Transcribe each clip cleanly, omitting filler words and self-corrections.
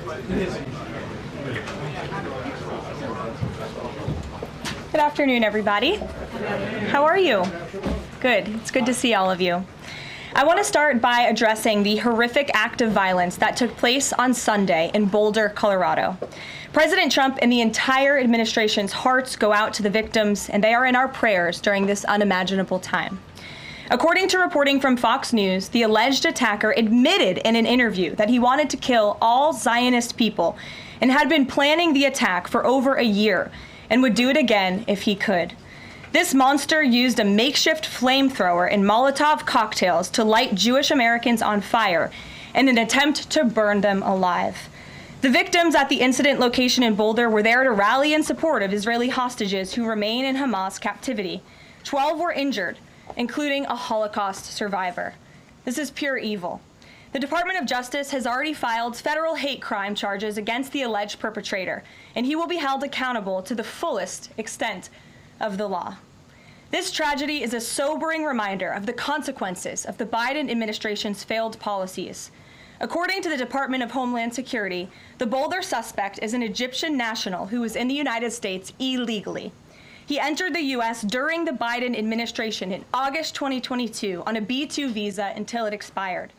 Good afternoon, everybody. How are you? Good. It's good to see all of you. I want to start by addressing the horrific act of violence that took place on Sunday in Boulder, Colorado. President Trump and the entire administration's hearts go out to the victims, and they are in our prayers during this unimaginable time. According to reporting from Fox News, the alleged attacker admitted in an interview that he wanted to kill all Zionist people and had been planning the attack for over a year and would do it again if he could. This monster used a makeshift flamethrower and Molotov cocktails to light Jewish Americans on fire in an attempt to burn them alive. The victims at the incident location in Boulder were there to rally in support of Israeli hostages who remain in Hamas captivity. 12 were injured, including a Holocaust survivor. This is pure evil. The Department of Justice has already filed federal hate crime charges against the alleged perpetrator, and he will be held accountable to the fullest extent of the law. This tragedy is a sobering reminder of the consequences of the Biden administration's failed policies. According to the Department of Homeland Security, the Boulder suspect is an Egyptian national who was in the United States illegally. He entered the U.S. during the Biden administration in August 2022 on a B-2 visa until it expired.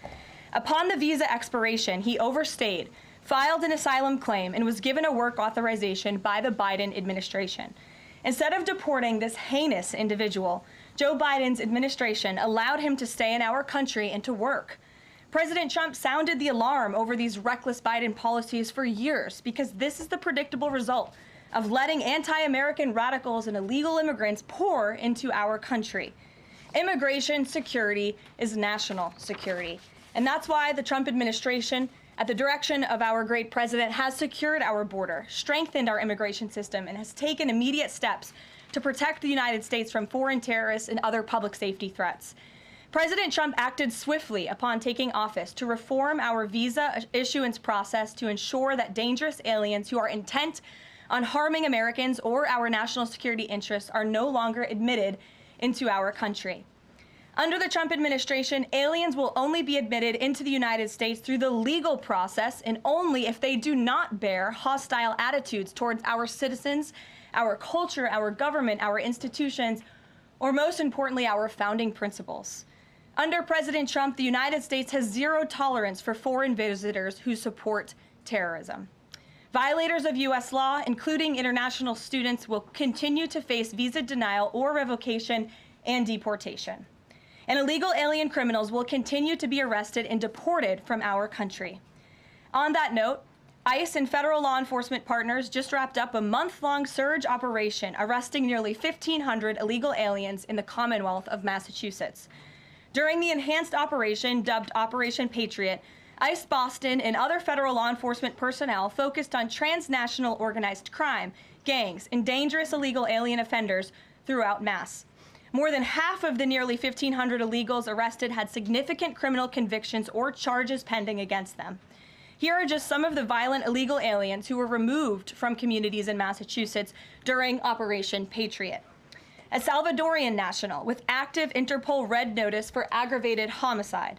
Upon the visa expiration, he overstayed, filed an asylum claim, and was given a work authorization by the Biden administration. Instead of deporting this heinous individual, Joe Biden's administration allowed him to stay in our country and to work. President Trump sounded the alarm over these reckless Biden policies for years because this is the predictable result of letting anti-American radicals and illegal immigrants pour into our country. Immigration security is national security. And that's why the Trump administration, at the direction of our great president, has secured our border, strengthened our immigration system, and has taken immediate steps to protect the United States from foreign terrorists and other public safety threats. President Trump acted swiftly upon taking office to reform our visa issuance process to ensure that dangerous aliens who are intent on harming Americans or our national security interests are no longer admitted into our country. Under the Trump administration, aliens will only be admitted into the United States through the legal process and only if they do not bear hostile attitudes towards our citizens, our culture, our government, our institutions, or most importantly, our founding principles. Under President Trump, the United States has zero tolerance for foreign visitors who support terrorism. Violators of U.S. law, including international students, will continue to face visa denial or revocation and deportation. And illegal alien criminals will continue to be arrested and deported from our country. On that note, ICE and federal law enforcement partners just wrapped up a month-long surge operation arresting nearly 1,500 illegal aliens in the Commonwealth of Massachusetts. During the enhanced operation, dubbed Operation Patriot, ICE Boston and other federal law enforcement personnel focused on transnational organized crime, gangs, and dangerous illegal alien offenders throughout Mass. More than half of the nearly 1,500 illegals arrested had significant criminal convictions or charges pending against them. Here are just some of the violent illegal aliens who were removed from communities in Massachusetts during Operation Patriot. A Salvadorian national with active Interpol red notice for aggravated homicide.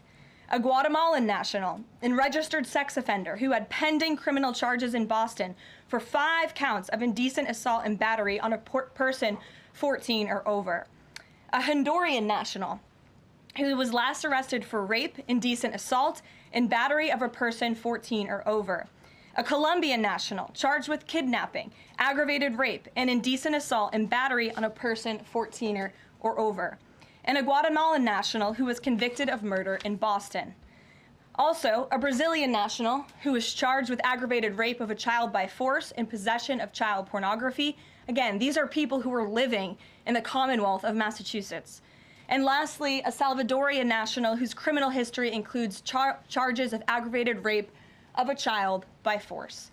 A Guatemalan national and registered sex offender who had pending criminal charges in Boston for 5 counts of indecent assault and battery on a person 14 or over. A Honduran national who was last arrested for rape, indecent assault, and battery of a person 14 or over. A Colombian national charged with kidnapping, aggravated rape, and indecent assault and battery on a person 14 or over. And a Guatemalan national who was convicted of murder in Boston. Also, a Brazilian national who was charged with aggravated rape of a child by force and possession of child pornography. Again, these are people who were living in the Commonwealth of Massachusetts. And lastly, a Salvadorian national whose criminal history includes charges of aggravated rape of a child by force.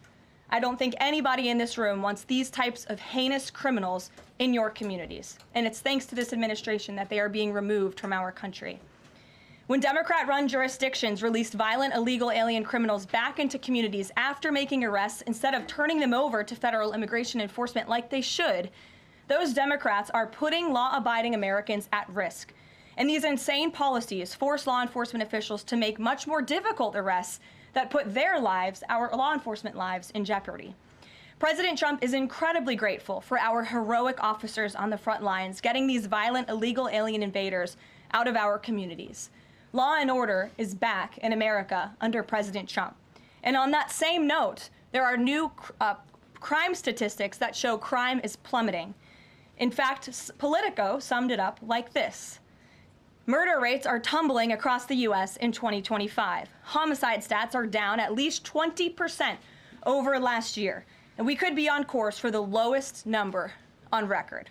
I don't think anybody in this room wants these types of heinous criminals in your communities. And it's thanks to this administration that they are being removed from our country. When Democrat-run jurisdictions released violent illegal alien criminals back into communities after making arrests instead of turning them over to federal immigration enforcement like they should, those Democrats are putting law-abiding Americans at risk. And these insane policies force law enforcement officials to make much more difficult arrests that put their lives, our law enforcement lives, in jeopardy. President Trump is incredibly grateful for our heroic officers on the front lines getting these violent, illegal alien invaders out of our communities. Law and order is back in America under President Trump. And on that same note, there are new crime statistics that show crime is plummeting. In fact, Politico summed it up like this. Murder rates are tumbling across the U.S. in 2025. Homicide stats are down at least 20% over last year. And we could be on course for the lowest number on record.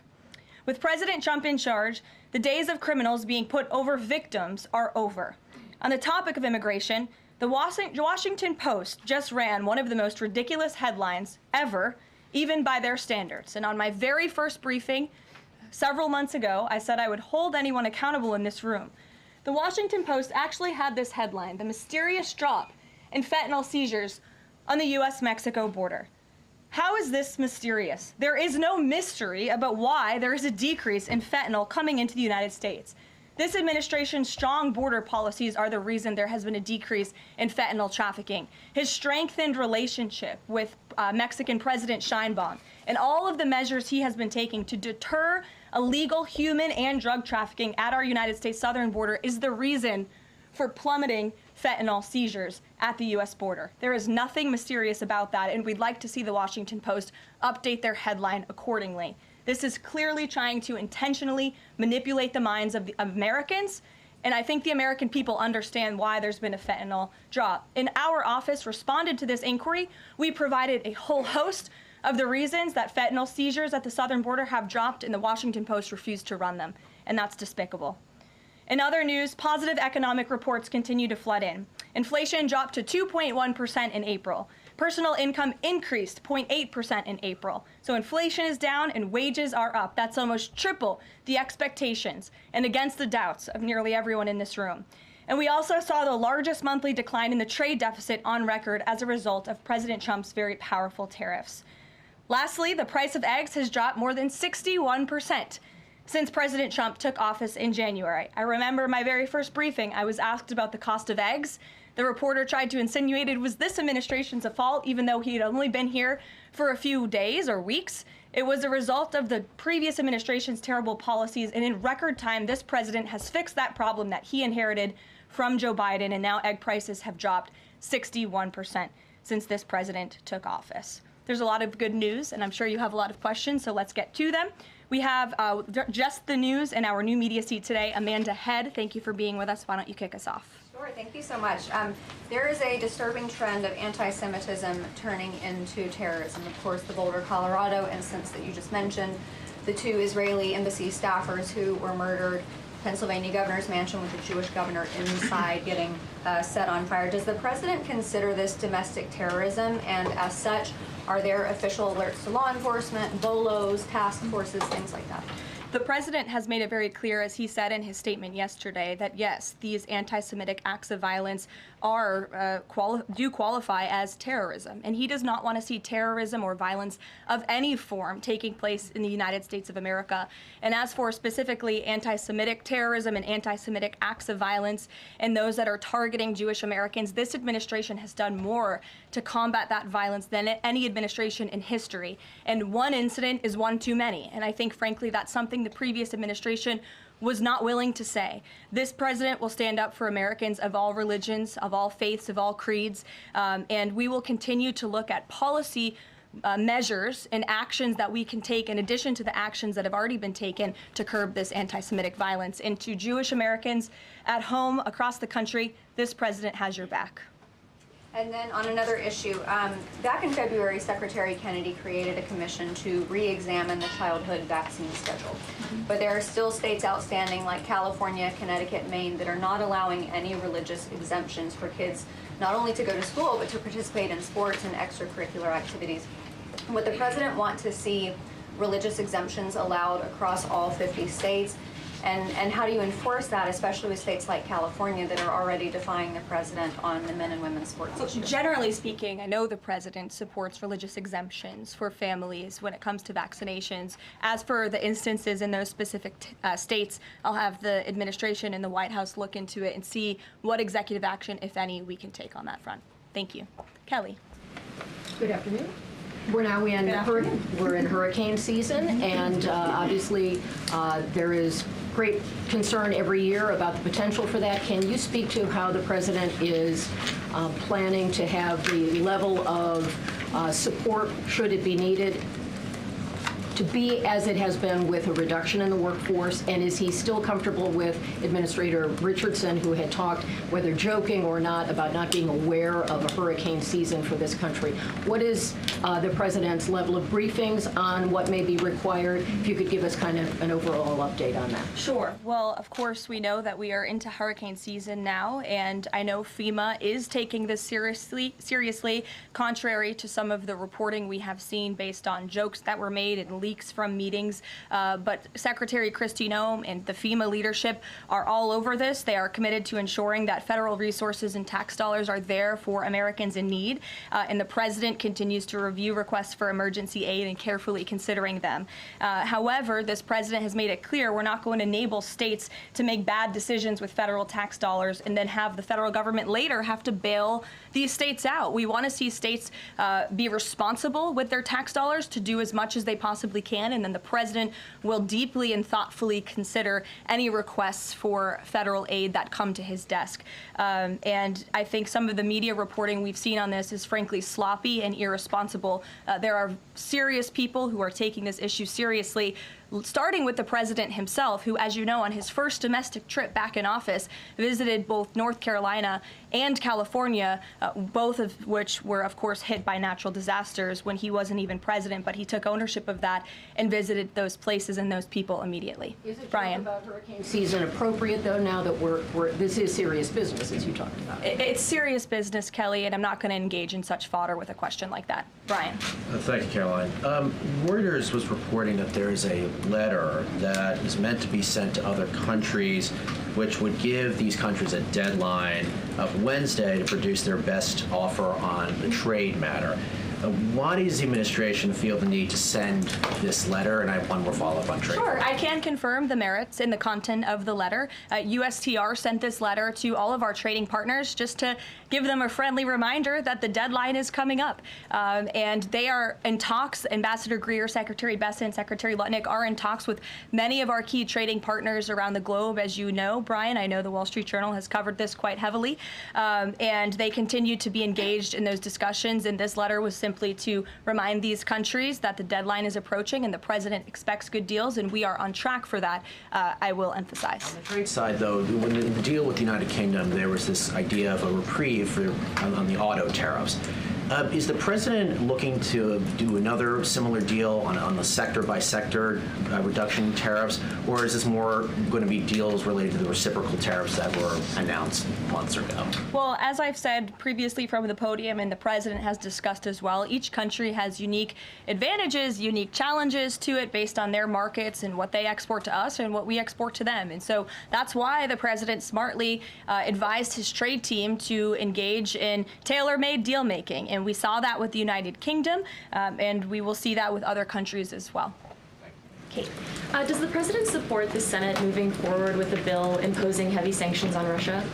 With President Trump in charge, the days of criminals being put over victims are over. On the topic of immigration, the Washington Post just ran one of the most ridiculous headlines ever, even by their standards. And on my very first briefing several months ago, I said I would hold anyone accountable in this room. The Washington Post actually had this headline, "The mysterious drop in fentanyl seizures on the U.S.-Mexico border." How is this mysterious? There is no mystery about why there is a decrease in fentanyl coming into the United States. This administration's strong border policies are the reason there has been a decrease in fentanyl trafficking. His strengthened relationship with Mexican President Sheinbaum and all of the measures he has been taking to deter illegal human and drug trafficking at our United States southern border is the reason for plummeting fentanyl seizures at the U.S. border. There is nothing mysterious about that, and we'd like to see the Washington Post update their headline accordingly. This is clearly trying to intentionally manipulate the minds of the Americans, and I think the American people understand why there's been a fentanyl drop. In our office responded to this inquiry. We provided a whole host of the reasons that fentanyl seizures at the southern border have dropped, and the Washington Post refused to run them, and that's despicable. In other news, positive economic reports continue to flood in. Inflation dropped to 2.1% in April. Personal income increased 0.8% in April. So inflation is down and wages are up. That's almost triple the expectations and against the doubts of nearly everyone in this room. And we also saw the largest monthly decline in the trade deficit on record as a result of President Trump's very powerful tariffs. Lastly, the price of eggs has dropped more than 61% since President Trump took office in January. I remember my very first briefing, I was asked about the cost of eggs. The reporter tried to insinuate it was this administration's fault, even though he had only been here for a few days or weeks. It was a result of the previous administration's terrible policies, and in record time, this president has fixed that problem that he inherited from Joe Biden, and now egg prices have dropped 61% since this president took office. There's a lot of good news, and I'm sure you have a lot of questions, so let's get to them. We have just the news in our new media seat today. Amanda Head, thank you for being with us. Why don't you kick us off? Sure, thank you so much. There is a disturbing trend of anti-Semitism turning into terrorism. Of course, the Boulder, Colorado instance that you just mentioned, the 2 Israeli embassy staffers who were murdered, Pennsylvania governor's mansion with the Jewish governor inside getting set on fire. Does the president consider this domestic terrorism? And as such, are there official alerts to law enforcement, BOLOs, task forces, things like that? The president has made it very clear, as he said in his statement yesterday, that yes, these anti-Semitic acts of violence are do qualify as terrorism, and he does not want to see terrorism or violence of any form taking place in the United States of America. And as for specifically anti-Semitic terrorism and anti-Semitic acts of violence and those that are targeting Jewish Americans, this administration has done more to combat that violence than any administration in history. And one incident is one too many, and I think, frankly, that's something the previous administration was not willing to say. This president will stand up for Americans of all religions, of all faiths, of all creeds, and we will continue to look at policy measures and actions that we can take in addition to the actions that have already been taken to curb this anti-Semitic violence. And to Jewish Americans at home, across the country, this president has your back. And then on another issue, back in February, Secretary Kennedy created a commission to re-examine the childhood vaccine schedule. But there are still states outstanding like California, Connecticut, Maine that are not allowing any religious exemptions for kids not only to go to school, but to participate in sports and extracurricular activities. Would the president want to see religious exemptions allowed across all 50 states? And how do you enforce that, especially with states like California that are already defying the president on the men and women's sports issues? Generally speaking, I know the president supports religious exemptions for families when it comes to vaccinations. As for the instances in those specific states, I'll have the administration and the White House look into it and see what executive action, if any, we can take on that front. Thank you. Kelly. Good afternoon. We're now in hurricane season, and obviously there is great concern every year about the potential for that. Can you speak to how the president is planning to have the level of support, should it be needed, to be as it has been with a reduction in the workforce? And is he still comfortable with Administrator Richardson, who had talked, whether joking or not, about not being aware of a hurricane season for this country? What is the president's level of briefings on what may be required? If you could give us kind of an overall update on that. Sure. Well, of course, we know that we are into hurricane season now, and I know FEMA is taking this seriously, contrary to some of the reporting we have seen based on jokes that were made and leaks from meetings. But Secretary Kristi Noem and the FEMA leadership are all over this. They are committed to ensuring that federal resources and tax dollars are there for Americans in need, and the president continues to review requests for emergency aid and carefully considering them. However, this president has made it clear we're not going to enable states to make bad decisions with federal tax dollars and then have the federal government later have to bail these states out. We want to see states be responsible with their tax dollars to do as much as they possibly can, and then the president will deeply and thoughtfully consider any requests for federal aid that come to his desk. And I think some of the media reporting we've seen on this is frankly sloppy and irresponsible. There are serious people who are taking this issue seriously, starting with the president himself, who, as you know, on his first domestic trip back in office, visited both North Carolina and California, both of which were, of course, hit by natural disasters when he wasn't even president, but he took ownership of that and visited those places and those people immediately. Is it Brian? about hurricane season appropriate, though, now that this is serious business, as you talked about? It's serious business, Kelly, and I'm not going to engage in such fodder with a question like that. Brian? Thank you, Caroline. Reuters was reporting that there is a letter that is meant to be sent to other countries, which would give these countries a deadline of Wednesday to produce their best offer on the trade matter. Why does the administration feel the need to send this letter? And I have one more follow-up on trade. Sure. I can confirm the merits and the content of the letter. USTR sent this letter to all of our trading partners just to give them a friendly reminder that the deadline is coming up. And they are in talks. Ambassador Greer, Secretary Besson, Secretary Lutnick are in talks with many of our key trading partners around the globe. As you know, Brian, I know the Wall Street Journal has covered this quite heavily. And they continue to be engaged in those discussions. And this letter was simply to remind these countries that the deadline is approaching and the president expects good deals, and we are on track for that, I will emphasize. On the trade side, though, when the deal with the United Kingdom, there was this idea of a reprieve on the auto tariffs. Is the president looking to do another similar deal on the sector-by-sector reduction in tariffs, or is this more going to be deals related to the reciprocal tariffs that were announced months ago? Well, as I've said previously from the podium, and the president has discussed as well, each country has unique advantages, unique challenges to it based on their markets and what they export to us and what we export to them. And so that's why the president smartly advised his trade team to engage in tailor-made deal-making. And we saw that with the United Kingdom, and we will see that with other countries as well. Kate. Does the president support the Senate moving forward with a bill imposing heavy sanctions on Russia?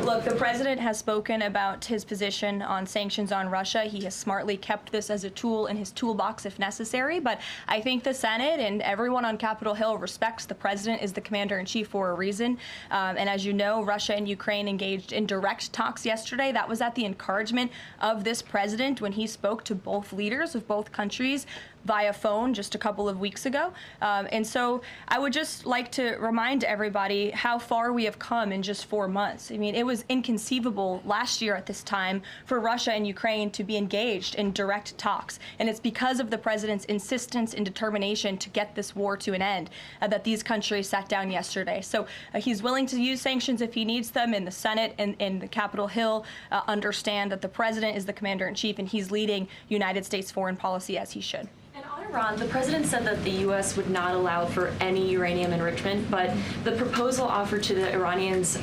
Look, the president has spoken about his position on sanctions on Russia. He has smartly kept this as a tool in his toolbox if necessary, but I think the Senate and everyone on Capitol Hill respects the president is the commander-in-chief for a reason. And as you know, Russia and Ukraine engaged in direct talks yesterday. That was at the encouragement of this president when he spoke to both leaders of both countries via phone just a couple of weeks ago. And so I would just like to remind everybody how far we have come in just 4 months. I mean, it was inconceivable last year at this time for Russia and Ukraine to be engaged in direct talks. And it's because of the president's insistence and determination to get this war to an end that these countries sat down yesterday. So he's willing to use sanctions if he needs them, and the Senate and the Capitol Hill understand that the president is the commander-in-chief and he's leading United States foreign policy as he should. And on Iran, the president said that the U.S. would not allow for any uranium enrichment, but the proposal offered to the Iranians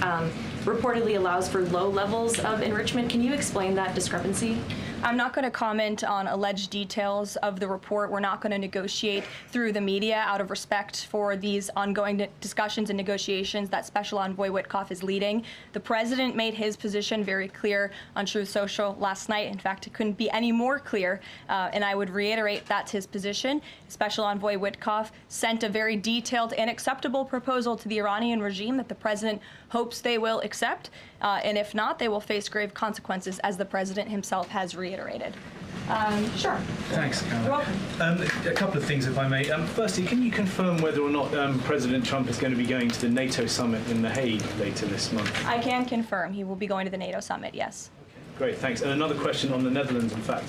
reportedly allows for low levels of enrichment. Can you explain that discrepancy? I'm not going to comment on alleged details of the report. We're not going to negotiate through the media out of respect for these ongoing discussions and negotiations that Special Envoy Witkoff is leading. The president made his position very clear on Truth Social last night. In fact, it couldn't be any more clear, and I would reiterate that's his position. Special Envoy Witkoff sent a very detailed and acceptable proposal to the Iranian regime that the president hopes they will accept, and if not, they will face grave consequences, as the president himself has reiterated. Sure. Thanks, Caroline. You're welcome. A couple of things, if I may. Firstly, can you confirm whether or not President Trump is going to be going to the NATO summit in The Hague later this month? I can confirm he will be going to the NATO summit, yes. Great, thanks. And another question on the Netherlands, in fact.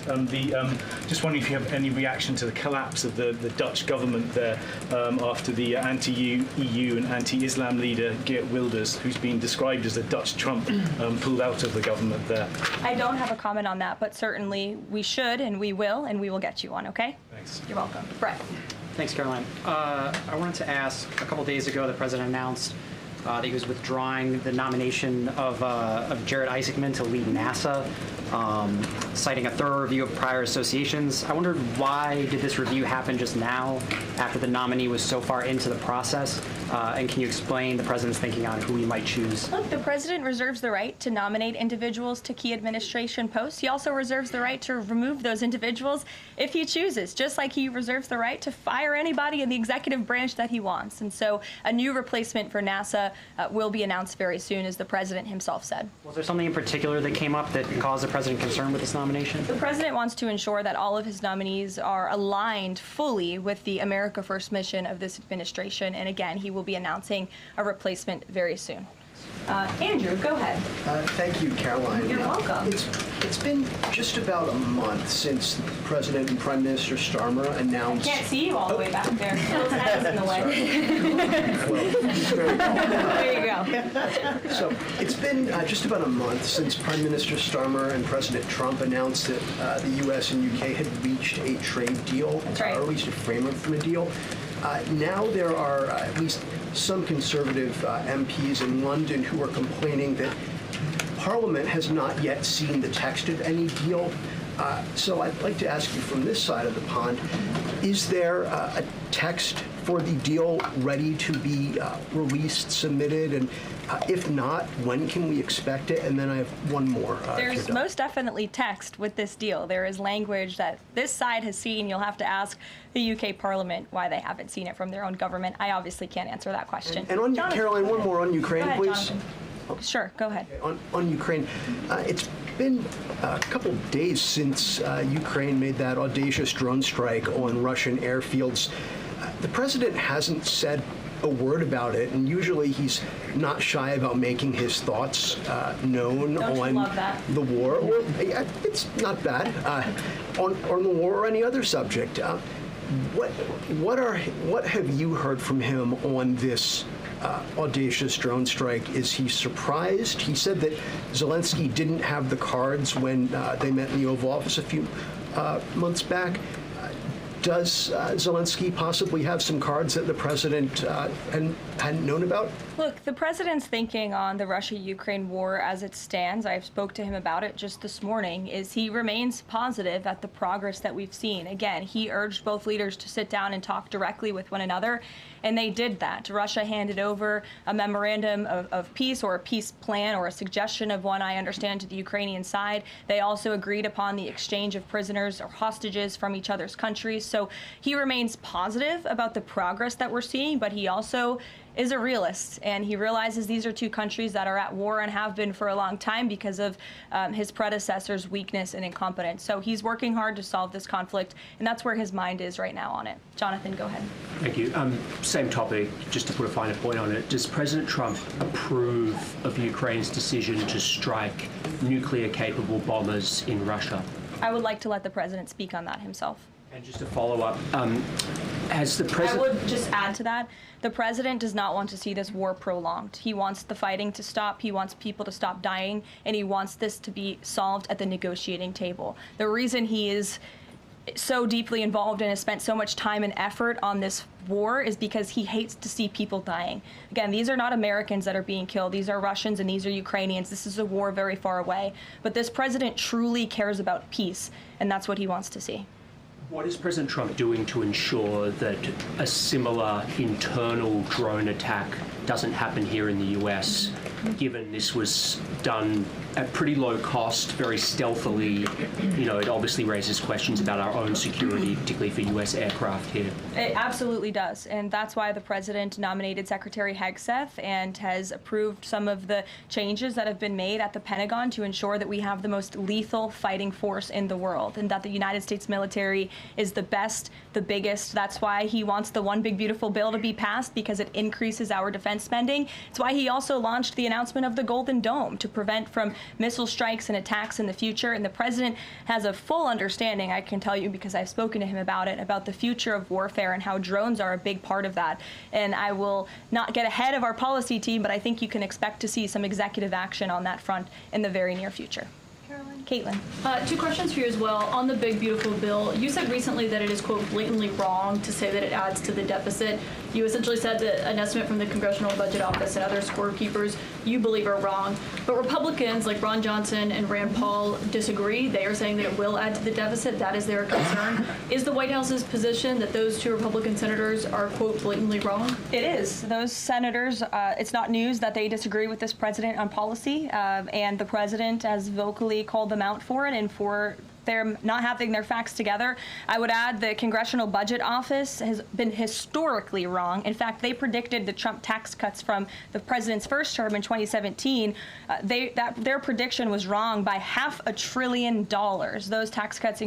Just wondering if you have any reaction to the collapse of the Dutch government there after the anti-EU and anti-Islam leader Geert Wilders, who's been described as a Dutch Trump, pulled out of the government there. I don't have a comment on that, but certainly we should and we will get you one, okay? Thanks. You're welcome. Brett. Thanks, Caroline. I wanted to ask, a couple days ago, the president announced that he was withdrawing the nomination of Jared Isaacman to lead NASA, citing a thorough review of prior associations. I wondered, why did this review happen just now, after the nominee was so far into the process? And can you explain the president's thinking on who he might choose? Look, the president reserves the right to nominate individuals to key administration posts. He also reserves the right to remove those individuals if he chooses, just like he reserves the right to fire anybody in the executive branch that he wants. And so a new replacement for NASA will be announced very soon, as the president himself said. Was there something in particular that came up that caused the president concern with this nomination? The president wants to ensure that all of his nominees are aligned fully with the America First mission of this administration. And again, he will be announcing a replacement very soon. Andrew, go ahead. Thank you, Caroline. You're welcome. It's been just about a month since President and Prime Minister Starmer announced... Can't see you all the way back there. Phil's head is in the way. There you go. So it's been just about a month since Prime Minister Starmer and President Trump announced that the U.S. and U.K. had reached a trade deal, That's right. or at least a framework for a deal. Now there are at least some conservative MPs in London who are complaining that Parliament has not yet seen the text of any deal. So I'd like to ask you from this side of the pond, is there a text for the deal ready to be released, submitted, and if not, when can we expect it? And then I have one more. There's most definitely text with this deal. There is language that this side has seen. You'll have to ask the UK Parliament why they haven't seen it from their own government. I obviously can't answer that question. And on Jonathan, Caroline, one more on Ukraine, go ahead, please. Jonathan. Sure, go ahead. On Ukraine, it's been a couple of days since Ukraine made that audacious drone strike on Russian airfields. The president hasn't said a word about it, and usually he's not shy about making his thoughts known on the war. Or, it's not bad on the war or any other subject. What have you heard from him on this audacious drone strike? Is he surprised? He said that Zelensky didn't have the cards when they met in the Oval Office a few months back. Does Zelensky possibly have some cards that the president hadn't known about? Look, the president's thinking on the Russia-Ukraine war as it stands, I spoke to him about it just this morning, is he remains positive at the progress that we've seen. Again, he urged both leaders to sit down and talk directly with one another, and they did that. Russia handed over a memorandum of peace, or a peace plan, or a suggestion of one, I understand, to the Ukrainian side. They also agreed upon the exchange of prisoners or hostages from each other's countries. So he remains positive about the progress that we're seeing, but he also is a realist, and he realizes these are two countries that are at war and have been for a long time because of his predecessor's weakness and incompetence. So he's working hard to solve this conflict, and that's where his mind is right now on it. Jonathan, go ahead. Thank you. Same topic, just to put a finer point on it. Does President Trump approve of Ukraine's decision to strike nuclear-capable bombers in Russia? I would like to let the president speak on that himself. And just to follow up, has the president... I would just add to that, the president does not want to see this war prolonged. He wants the fighting to stop, he wants people to stop dying, and he wants this to be solved at the negotiating table. The reason he is so deeply involved and has spent so much time and effort on this war is because he hates to see people dying. Again, these are not Americans that are being killed. These are Russians and these are Ukrainians. This is a war very far away. But this president truly cares about peace, and that's what he wants to see. What is President Trump doing to ensure that a similar internal drone attack doesn't happen here in the US, given this was done at pretty low cost, very stealthily? You know, it obviously raises questions about our own security, particularly for US aircraft here. It absolutely does, and that's why the president nominated Secretary Hegseth and has approved some of the changes that have been made at the Pentagon to ensure that we have the most lethal fighting force in the world, and that the United States military is the best, the biggest. That's why he wants the One Big Beautiful Bill to be passed, because it increases our defense spending. It's why he also launched the announcement of the Golden Dome to prevent from missile strikes and attacks in the future. And the president has a full understanding, I can tell you because I've spoken to him about it, about the future of warfare and how drones are a big part of that. And I will not get ahead of our policy team, but I think you can expect to see some executive action on that front in the very near future. Caroline. Caitlin. Two questions for you as well. On the Big Beautiful Bill, you said recently that it is, quote, blatantly wrong to say that it adds to the deficit. You essentially said that an estimate from the Congressional Budget Office and other scorekeepers you believe are wrong. But Republicans like Ron Johnson and Rand Paul disagree. They are saying that it will add to the deficit. That is their concern. Is the White House's position that those two Republican senators are, quote, blatantly wrong? It is. Those senators, it's not news that they disagree with this president on policy, and the president has vocally called them out for it and for they're not having their facts together. I would add the Congressional Budget Office has been historically wrong. In fact, they predicted the Trump tax cuts from the president's first term in 2017. Their prediction was wrong by $500 billion. Those tax cuts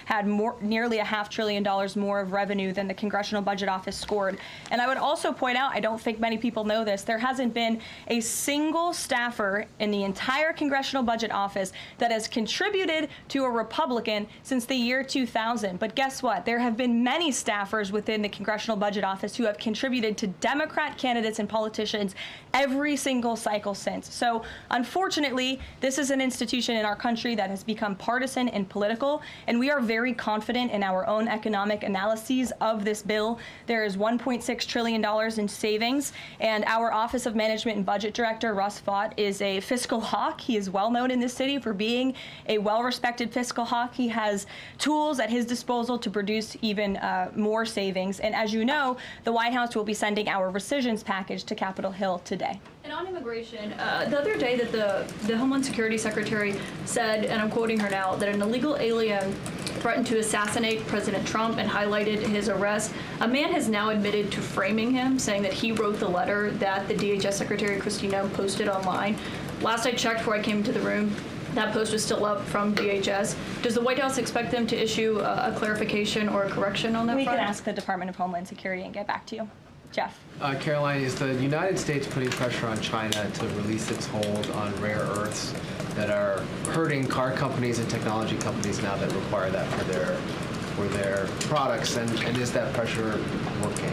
had nearly $500 billion more of revenue than the Congressional Budget Office scored. And I would also point out, I don't think many people know this, there hasn't been a single staffer in the entire Congressional Budget Office that has contributed to a Republican since the year 2000. But guess what? There have been many staffers within the Congressional Budget Office who have contributed to Democrat candidates and politicians every single cycle since. So unfortunately, this is an institution in our country that has become partisan and political, and we are very confident in our own economic analyses of this bill. There is $1.6 trillion in savings, and our Office of Management and Budget Director, Russ Vought, is a fiscal hawk. He is well known in this city for being a well-respected fiscal hawk. He has tools at his disposal to produce even more savings. And as you know, the White House will be sending our rescissions package to Capitol Hill today. And on immigration, the other day that the Homeland Security Secretary said, and I'm quoting her now, that an illegal alien threatened to assassinate President Trump and highlighted his arrest. A man has now admitted to framing him, saying that he wrote the letter that the DHS Secretary Kristi Noem posted online. Last I checked before I came into the room, that post was still up from DHS. Does the White House expect them to issue a clarification or a correction on that front? We can ask the Department of Homeland Security and get back to you. Jeff. Caroline, is the United States putting pressure on China to release its hold on rare earths that are hurting car companies and technology companies now that require that for their products, and is that pressure working?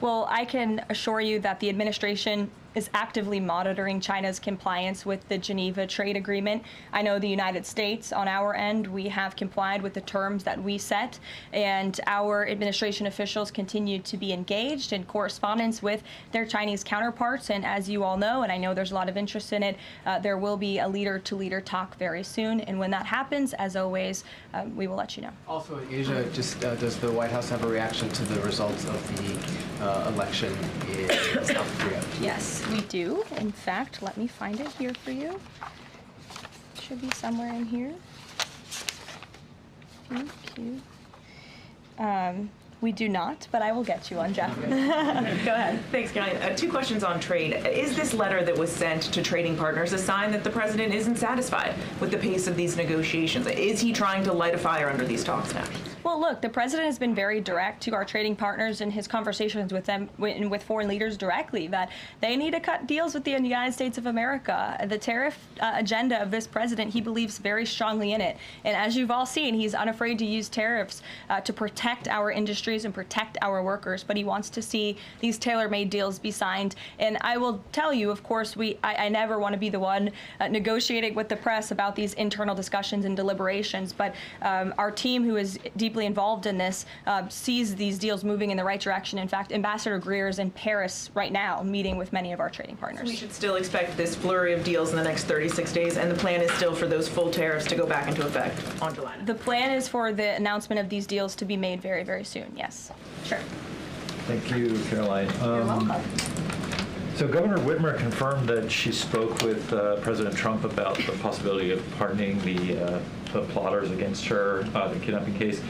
Well, I can assure you that the administration is actively monitoring China's compliance with the Geneva Trade Agreement. I know the United States, on our end, we have complied with the terms that we set, and our administration officials continue to be engaged in correspondence with their Chinese counterparts. And as you all know, and I know there's a lot of interest in it, there will be a leader-to-leader talk very soon. And when that happens, as always, we will let you know. Also in Asia, just does the White House have a reaction to the results of the election in South Korea? Yes, we do. In fact, let me find it here for you. Should be somewhere in here. Thank you. We do not, but I will get you on, Jeff. Go ahead. Thanks, Caroline. Two questions on trade. Is this letter that was sent to trading partners a sign that the president isn't satisfied with the pace of these negotiations? Is he trying to light a fire under these talks now? Well, look, the president has been very direct to our trading partners in his conversations with them, with foreign leaders directly, that they need to cut deals with the United States of America. The tariff agenda of this president, he believes very strongly in it. And as you've all seen, he's unafraid to use tariffs to protect our industry countries and protect our workers, but he wants to see these tailor-made deals be signed. And I will tell you, of course, I never want to be the one negotiating with the press about these internal discussions and deliberations, but our team, who is deeply involved in this, sees these deals moving in the right direction. In fact, Ambassador Greer is in Paris right now meeting with many of our trading partners. We should still expect this flurry of deals in the next 36 days, and the plan is still for those full tariffs to go back into effect on July 9th. The plan is for the announcement of these deals to be made very, very soon, yes. Sure. Thank you, Caroline. You're welcome. So Governor Whitmer confirmed that she spoke with President Trump about the possibility of pardoning the plotters against her, the kidnapping case.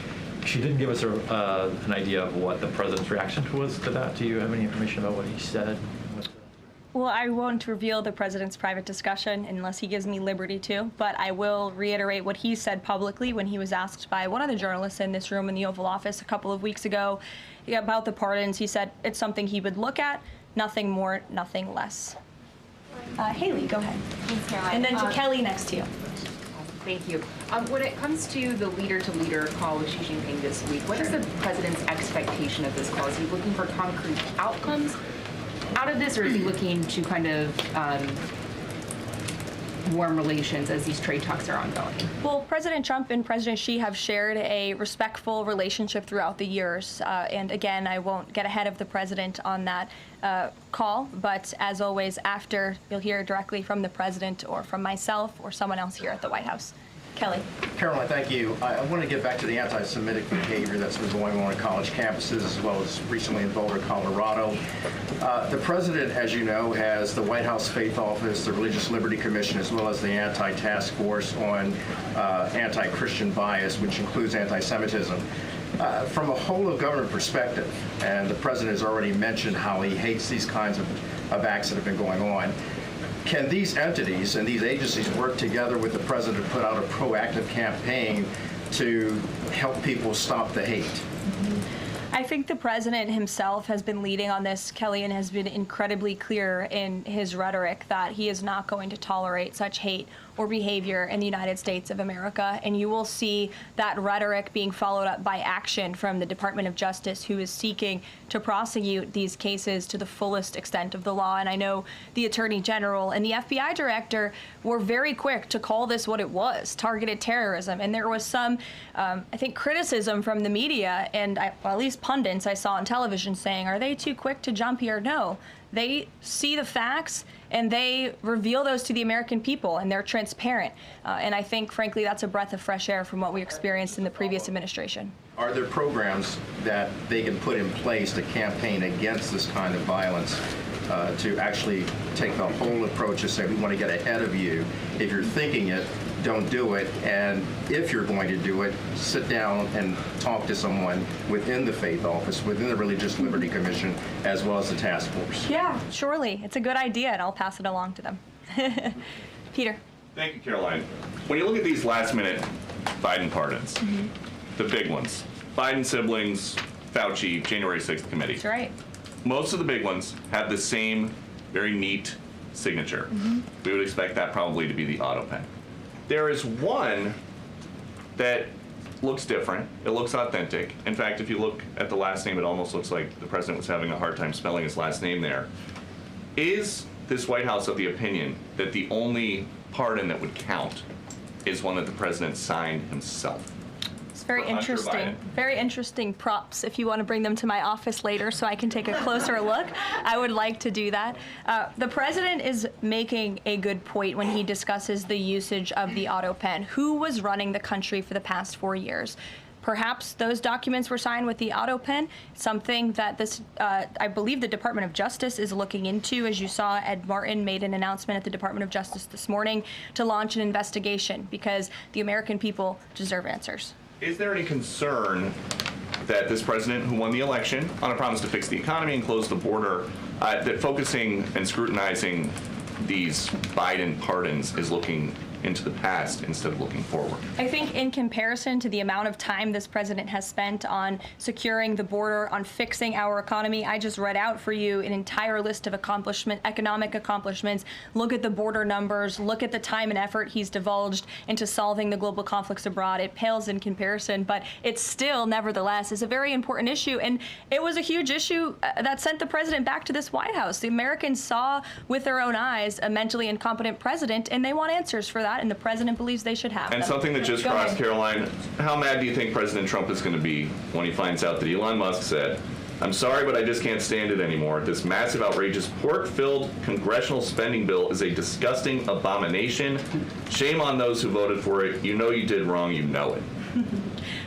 She didn't give us an idea of what the president's reaction was to that. Do you have any information about what he said? Well, I won't reveal the president's private discussion unless he gives me liberty to, but I will reiterate what he said publicly when he was asked by one of the journalists in this room in the Oval Office a couple of weeks ago about the pardons. He said it's something he would look at, nothing more, nothing less. Haley, go ahead. Thanks, Caroline. And then to Kelly next to you. Thank you. When it comes to the leader-to-leader call with Xi Jinping this week, what is the president's expectation of this call? Is he looking for concrete outcomes out of this, or is he looking to kind of warm relations as these trade talks are ongoing? Well, President Trump and President Xi have shared a respectful relationship throughout the years. And again, I won't get ahead of the president on that call, but as always, after, you'll hear directly from the president or from myself or someone else here at the White House. Kelly. Caroline, thank you. I want to get back to the anti-Semitic behavior that's been going on college campuses, as well as recently in Boulder, Colorado. The president, as you know, has the White House Faith Office, the Religious Liberty Commission, as well as the Anti-Task Force on anti-Christian bias, which includes anti-Semitism. From a whole of government perspective, and the president has already mentioned how he hates these kinds of acts that have been going on, can these entities and these agencies work together with the president to put out a proactive campaign to help people stop the hate? I think the president himself has been leading on this, Kelly, and has been incredibly clear in his rhetoric that he is not going to tolerate such hate or behavior in the United States of America. And you will see that rhetoric being followed up by action from the Department of Justice, who is seeking to prosecute these cases to the fullest extent of the law. And I know the Attorney General and the FBI Director were very quick to call this what it was, targeted terrorism. And there was some, I think, criticism from the media, and well, at least pundits I saw on television saying, are they too quick to jump here? No. They see the facts and they reveal those to the American people, and they're transparent. And I think, frankly, that's a breath of fresh air from what we experienced in the previous administration. Are there programs that they can put in place to campaign against this kind of violence, to actually take the whole approach and say, we want to get ahead of you. If you're thinking it, don't do it. And if you're going to do it, sit down and talk to someone within the Faith Office, within the Religious Liberty Commission, as well as the task force. Yeah, surely. It's a good idea, and I'll pass it along to them. Peter. Thank you, Caroline. When you look at these last-minute Biden pardons, the big ones, Biden siblings, Fauci, January 6th committee. That's right. Most of the big ones have the same very neat signature. We would expect that probably to be the autopen. There is one that looks different. It looks authentic. In fact, if you look at the last name, it almost looks like the president was having a hard time spelling his last name there. Is this White House of the opinion that the only pardon that would count is one that the president signed himself? It's very interesting. Very interesting props. If you want to bring them to my office later so I can take a closer look, I would like to do that. The president is making a good point when he discusses the usage of the autopen. Who was running the country for the past 4 years? Perhaps those documents were signed with the autopen, something that this, I believe the Department of Justice is looking into. As you saw, Ed Martin made an announcement at the Department of Justice this morning to launch an investigation because the American people deserve answers. Is there any concern that this president, who won the election on a promise to fix the economy and close the border, that focusing and scrutinizing these Biden pardons is looking into the past instead of looking forward. I think in comparison to the amount of time this president has spent on securing the border, on fixing our economy, I just read out for you an entire list of economic accomplishments. Look at the border numbers, look at the time and effort he's divulged into solving the global conflicts abroad. It pales in comparison, but it still, nevertheless, is a very important issue. And it was a huge issue that sent the president back to this White House. The Americans saw with their own eyes a mentally incompetent president, and they want answers for that, and the president believes they should have And them. something that just Go crossed, ahead. Karoline, how mad do you think President Trump is going to be when he finds out that Elon Musk said, "I'm sorry, but I just can't stand it anymore. This massive, outrageous, pork-filled congressional spending bill is a disgusting abomination. Shame on those who voted for it. You know you did wrong. You know it."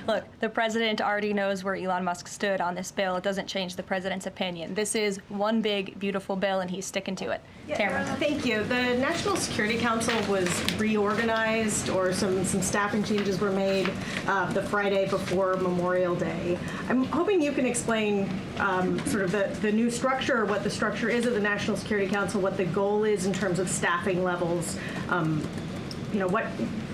Look, the president already knows where Elon Musk stood on this bill. It doesn't change the president's opinion. This is one big, beautiful bill, and he's sticking to it. Tamara. Thank you. The National Security Council was reorganized, or some staffing changes were made the Friday before Memorial Day. I'm hoping you can explain sort of the new structure, what the structure is of the National Security Council, what the goal is in terms of staffing levels.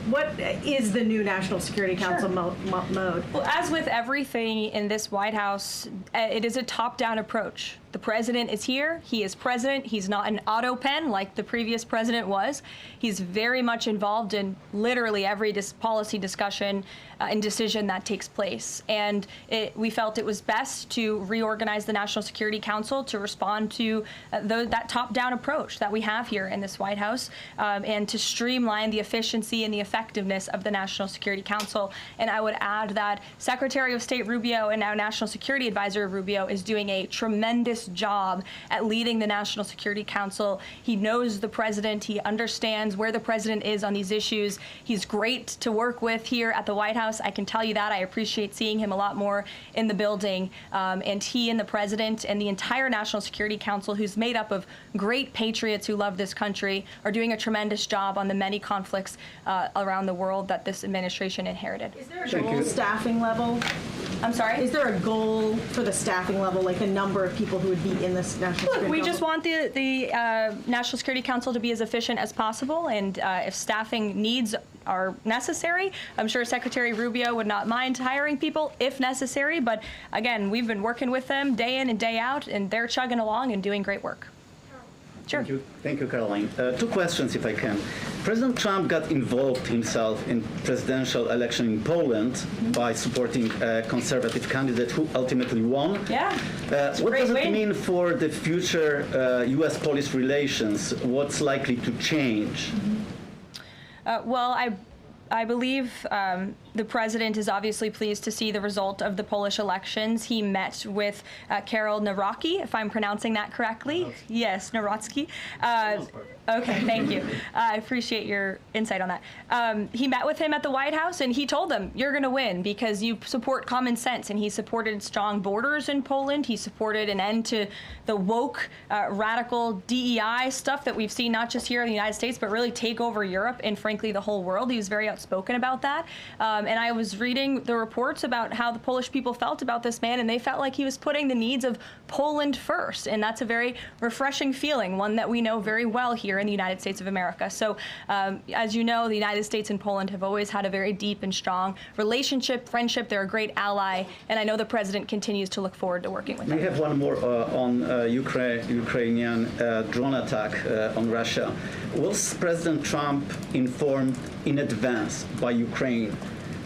What is the new National Security Council mode? Well, as with everything in this White House, it is a top-down approach. The president is here. He is president. He's not an autopen like the previous president was. He's very much involved in literally every policy discussion and decision that takes place. And we felt it was best to reorganize the National Security Council to respond to that top-down approach that we have here in this White House, and to streamline the efficiency and the effectiveness of the National Security Council. And I would add that Secretary of State Rubio and now National Security Advisor Rubio is doing a tremendous job at leading the National Security Council. He knows the president. He understands where the president is on these issues. He's great to work with here at the White House. I can tell you that. I appreciate seeing him a lot more in the building. And he and the president and the entire National Security Council, who's made up of great patriots who love this country, are doing a tremendous job on the many conflicts around the world that this administration inherited. Is there a goal staffing level? I'm sorry? Is there a goal for the staffing level, like a number of people who would be in this National Security We Council? just want the National Security Council to be as efficient as possible, and if staffing needs are necessary, I'm sure Secretary Rubio would not mind hiring people if necessary, but again, we've been working with them day in and day out, and they're chugging along and doing great work. Sure. Thank you, Caroline. Two questions, if I can. President Trump got involved himself in presidential election in Poland by supporting a conservative candidate who ultimately won. Yeah. What does it mean for the future U.S.-Polish relations? What's likely to change? Well, I believe the president is obviously pleased to see the result of the Polish elections. He met with Karol Nawrocki, if I'm pronouncing that correctly. Yes, Nawrocki. Okay, thank you. I appreciate your insight on that. He met with him at the White House, and he told them, you're going to win because you support common sense. And he supported strong borders in Poland. He supported an end to the woke, radical DEI stuff that we've seen not just here in the United States, but really take over Europe and, frankly, the whole world. He was very outspoken about that. And I was reading the reports about how the Polish people felt about this man, and they felt like he was putting the needs of Poland first. And that's a very refreshing feeling, one that we know very well here in the United States of America. So, as you know, the United States and Poland have always had a very deep and strong relationship, friendship. They're a great ally, and I know the president continues to look forward to working with them. We have one more on Ukrainian drone attack on Russia. Was President Trump informed in advance by Ukraine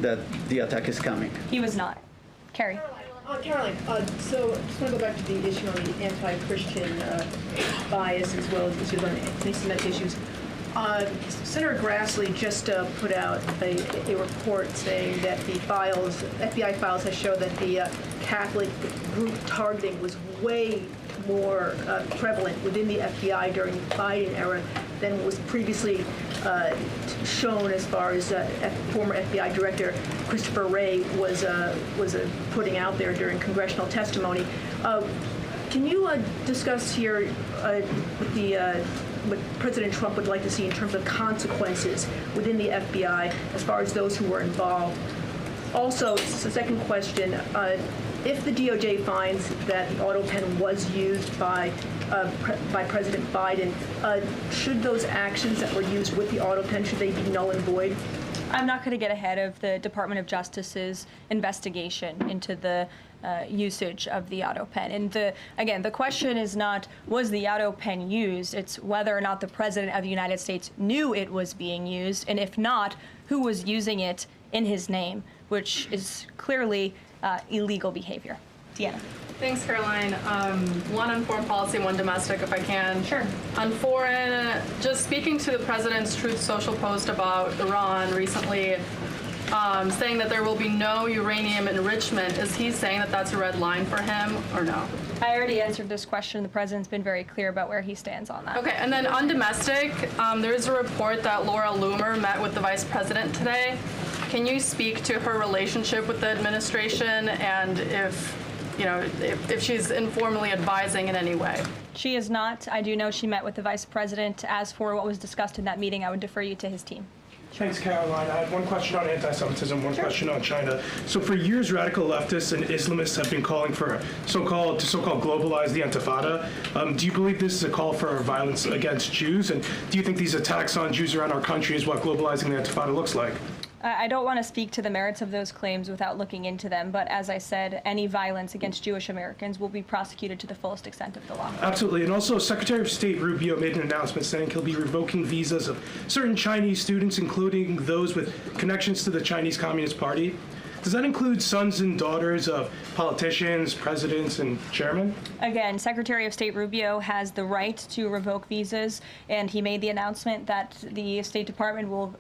that the attack is coming? He was not. Carrie. Caroline, so I just want to go back to the issue on the anti-Christian bias as well as issues on anti-Semitic issues. Senator Grassley just put out a report saying that the FBI files have shown that the Catholic group targeting was way more prevalent within the FBI during the Biden era than was previously shown, as far as former FBI Director Christopher Wray was putting out there during congressional testimony. Can you discuss here what President Trump would like to see in terms of consequences within the FBI as far as those who were involved? Also, the second question, if the DOJ finds that the autopen was used by by President Biden. Should those actions that were used with the autopen, should they be null and void? I'm not going to get ahead of the Department of Justice's investigation into the usage of the autopen. And again, the question is not, was the autopen used? It's whether or not the President of the United States knew it was being used, and if not, who was using it in his name, which is clearly illegal behavior. Deanna. Thanks, Caroline. One on foreign policy, one domestic, if I can. Sure. On foreign, just speaking to the president's Truth Social post about Iran recently, saying that there will be no uranium enrichment. Is he saying that that's a red line for him, or no? I already answered this question. The president's been very clear about where he stands on that. Okay, and then on domestic, there is a report that Laura Loomer met with the vice president today. Can you speak to her relationship with the administration and if she's informally advising in any way? She is not. I do know she met with the vice president. As for what was discussed in that meeting, I would defer you to his team. Thanks, Caroline. I had one question on anti-Semitism, one question on China. So for years, radical leftists and Islamists have been calling for so-called globalize the Intifada. Do you believe this is a call for violence against Jews? And do you think these attacks on Jews around our country is what globalizing the Intifada looks like? I don't want to speak to the merits of those claims without looking into them, but as I said, any violence against Jewish Americans will be prosecuted to the fullest extent of the law. Absolutely. And also, Secretary of State Rubio made an announcement saying he'll be revoking visas of certain Chinese students, including those with connections to the Chinese Communist Party. Does that include sons and daughters of politicians, presidents, and chairmen? Again, Secretary of State Rubio has the right to revoke visas, and he made the announcement that the State Department will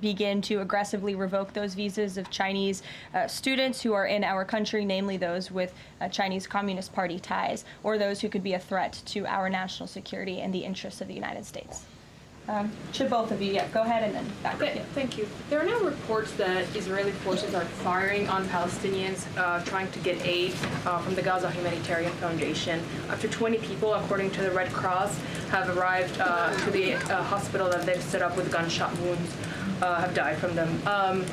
begin to aggressively revoke those visas of Chinese students who are in our country, namely those with Chinese Communist Party ties, or those who could be a threat to our national security and the interests of the United States. Should both of you, go ahead and then back to you. Thank you. There are now reports that Israeli forces are firing on Palestinians trying to get aid from the Gaza Humanitarian Foundation. After 20 people, according to the Red Cross, have arrived to the hospital that they've set up with gunshot wounds, have died from them.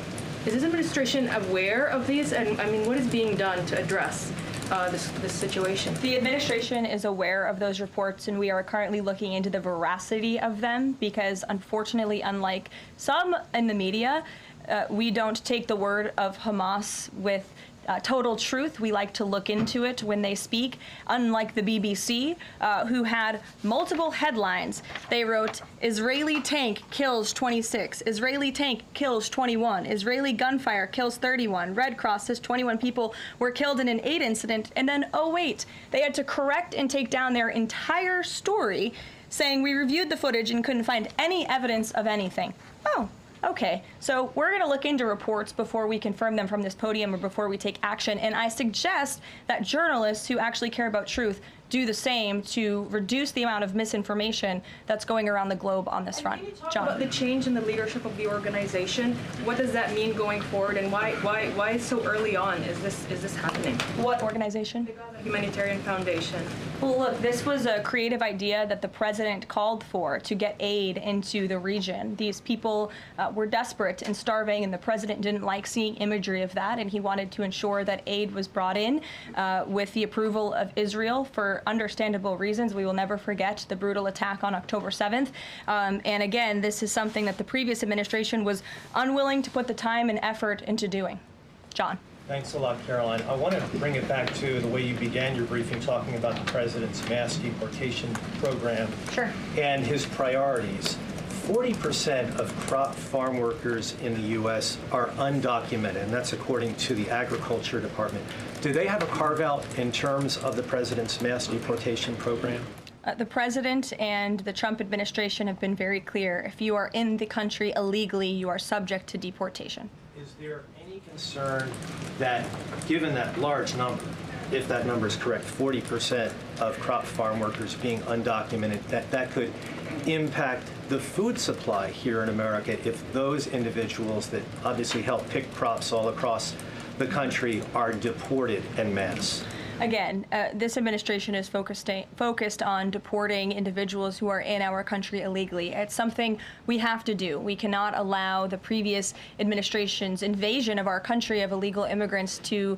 Is this administration aware of these? And I mean, what is being done to address this situation? The administration is aware of those reports, and we are currently looking into the veracity of them because, unfortunately, unlike some in the media, we don't take the word of Hamas with total truth. We like to look into it when they speak. Unlike the BBC, who had multiple headlines, they wrote, Israeli tank kills 26, Israeli tank kills 21, Israeli gunfire kills 31, Red Cross says 21 people were killed in an aid incident, and then, oh wait, they had to correct and take down their entire story, saying we reviewed the footage and couldn't find any evidence of anything. Oh. Okay, so we're going to look into reports before we confirm them from this podium or before we take action, and I suggest that journalists who actually care about truth do the same to reduce the amount of misinformation that's going around the globe on this front. John. About the change in the leadership of the organization, what does that mean going forward, and why so early on is this happening? What organization? The Gaza Humanitarian Foundation. Well, look, this was a creative idea that the president called for to get aid into the region. These people were desperate and starving, and the president didn't like seeing imagery of that, and he wanted to ensure that aid was brought in with the approval of Israel for understandable reasons. We will never forget the brutal attack on October 7th. And again, this is something that the previous administration was unwilling to put the time and effort into doing. John. Thanks a lot, Caroline. I want to bring it back to the way you began your briefing, talking about the president's mass deportation program and his priorities. 40% of crop farm workers in the U.S. are undocumented, and that's according to the Agriculture Department. Do they have a carve-out in terms of the president's mass deportation program? The president and the Trump administration have been very clear. If you are in the country illegally, you are subject to deportation. Is there any concern that, given that large number, if that number is correct, 40% of crop farm workers being undocumented, that could impact the food supply here in America if those individuals that obviously help pick crops all across the country are deported en masse? Again, this administration is focused on deporting individuals who are in our country illegally. It's something we have to do. We cannot allow the previous administration's invasion of our country of illegal immigrants to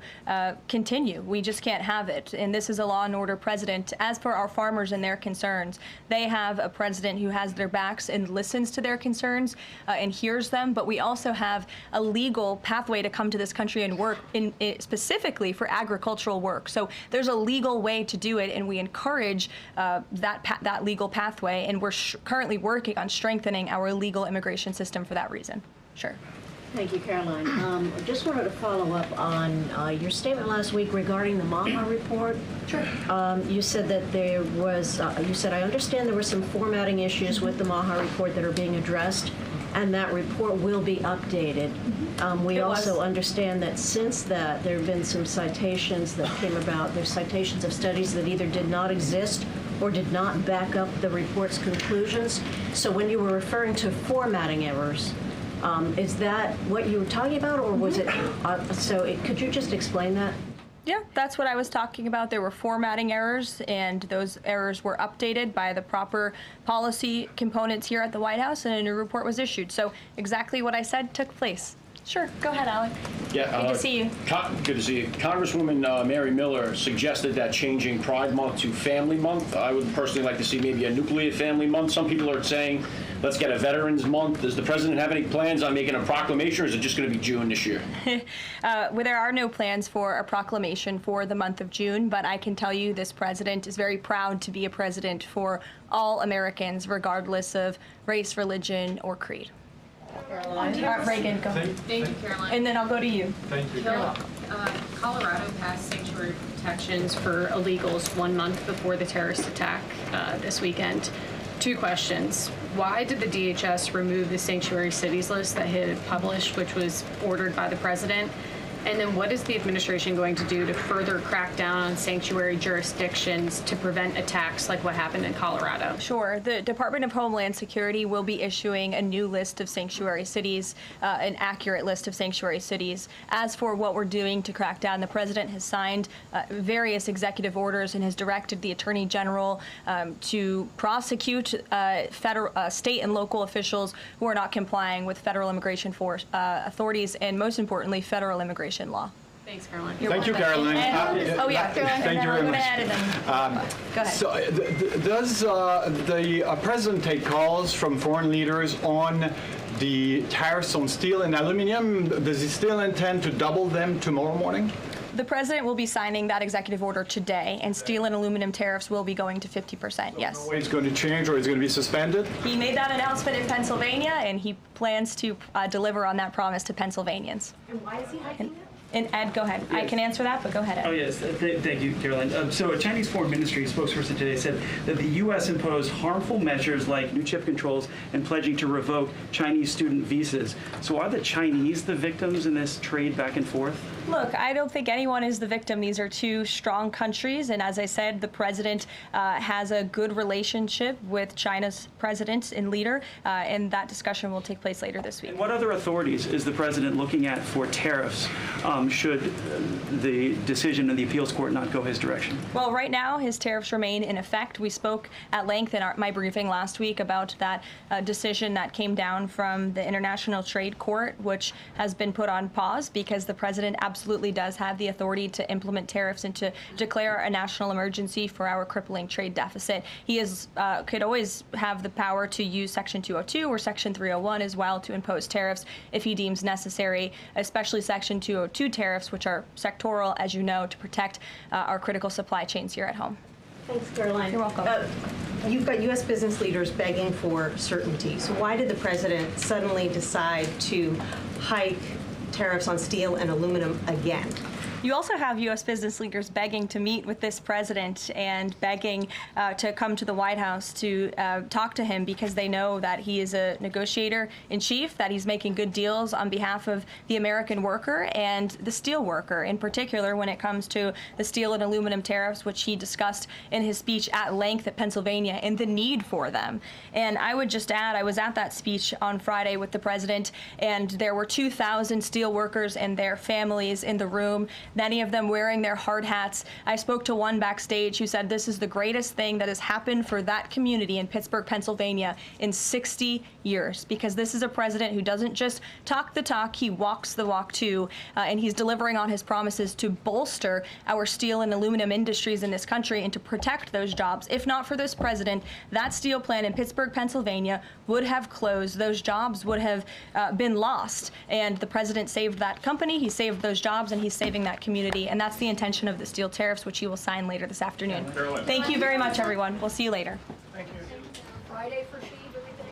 continue. We just can't have it. And this is a law and order president. As for our farmers and their concerns, they have a president who has their backs and listens to their concerns and hears them. But we also have a legal pathway to come to this country and work specifically for agricultural work. So there's a legal way to do it, and we encourage that legal pathway, and we're currently working on strengthening our legal immigration system for that reason. Sure. Thank you, Caroline. Just wanted to follow up on your statement last week regarding the Maha report. Sure. You said that there was, you said, I understand there were some formatting issues with the Maha report that are being addressed, and that report will be updated. We also understand that since that, there have been some citations that came about. There's citations of studies that either did not exist or did not back up the report's conclusions. So when you were referring to formatting errors, is that what you were talking about, or was it, could you just explain that? Yeah, that's what I was talking about. There were formatting errors, and those errors were updated by the proper policy components here at the White House, and a new report was issued. So exactly what I said took place. Sure, go ahead, Alec. Yeah, good to see you. Good to see you. Congresswoman Mary Miller suggested that changing Pride Month to Family Month. I would personally like to see maybe a nuclear family month. Some people are saying, let's get a Veterans Month. Does the president have any plans on making a proclamation, or is it just going to be June this year? Well, there are no plans for a proclamation for the month of June, but I can tell you this president is very proud to be a president for all Americans, regardless of race, religion, or creed. Caroline. Reagan, go ahead. Thank you, Caroline. And then I'll go to you. Thank you. You're welcome. Colorado passed sanctuary protections for illegals 1 month before the terrorist attack this weekend. 2 questions. Why did the DHS remove the sanctuary cities list that it had published, which was ordered by the president? And then what is the administration going to do to further crack down on sanctuary jurisdictions to prevent attacks like what happened in Colorado? Sure. The Department of Homeland Security will be issuing a new list of sanctuary cities, an accurate list of sanctuary cities. As for what we're doing to crack down, the president has signed various executive orders and has directed the Attorney General to prosecute federal, state and local officials who are not complying with federal immigration authorities and, most importantly, federal immigration law. Thanks, Caroline. Thank you, Caroline. Oh, yeah, Caroline. Thank you very much. Go ahead. So, does the president take calls from foreign leaders on the tariffs on steel and aluminum? Does he still intend to double them tomorrow morning? The president will be signing that executive order today, and steel and aluminum tariffs will be going to 50%, yes. No way it's going to change, or it's going to be suspended? He made that announcement in Pennsylvania, and he plans to deliver on that promise to Pennsylvanians. And why is he hiking it? And Ed, go ahead. I can answer that, but go ahead, Ed. Oh, yes. Thank you, Caroline. So a Chinese Foreign Ministry spokesperson today said that the U.S. imposed harmful measures like new chip controls and pledging to revoke Chinese student visas. So are the Chinese the victims in this trade back and forth? Look, I don't think anyone is the victim. These are two strong countries, and as I said, the president has a good relationship with China's president and leader, and that discussion will take place later this week. And what other authorities is the president looking at for tariffs should the decision of the appeals court not go his direction? Well, right now, his tariffs remain in effect. We spoke at length in my briefing last week about that decision that came down from the International Trade Court, which has been put on pause because the president absolutely does have the authority to implement tariffs and to declare a national emergency for our crippling trade deficit. He could always have the power to use Section 202 or Section 301 as well to impose tariffs if he deems necessary, especially Section 202 tariffs, which are sectoral, as you know, to protect our critical supply chains here at home. Thanks, Caroline. You're welcome. You've got U.S. business leaders begging for certainty. So why did the president suddenly decide to hike tariffs on steel and aluminum again? You also have U.S. business leaders begging to meet with this president and begging to come to the White House to talk to him because they know that he is a negotiator in chief, that he's making good deals on behalf of the American worker and the steel worker, in particular when it comes to the steel and aluminum tariffs, which he discussed in his speech at length at Pennsylvania, and the need for them. And I would just add, I was at that speech on Friday with the president, and there were 2,000 steel workers and their families in the room. many of them wearing their hard hats. I spoke to one backstage who said this is the greatest thing that has happened for that community in Pittsburgh, Pennsylvania in 60 years, because this is a president who doesn't just talk the talk, he walks the walk too, and he's delivering on his promises to bolster our steel and aluminum industries in this country and to protect those jobs. If not for this president, that steel plant in Pittsburgh, Pennsylvania would have closed. Those jobs would have been lost, and the president saved that company, he saved those jobs, and he's saving that community, and that's the intention of the steel tariffs, which he will sign later this afternoon. Thank you very much, everyone. We'll see you later. Friday for she.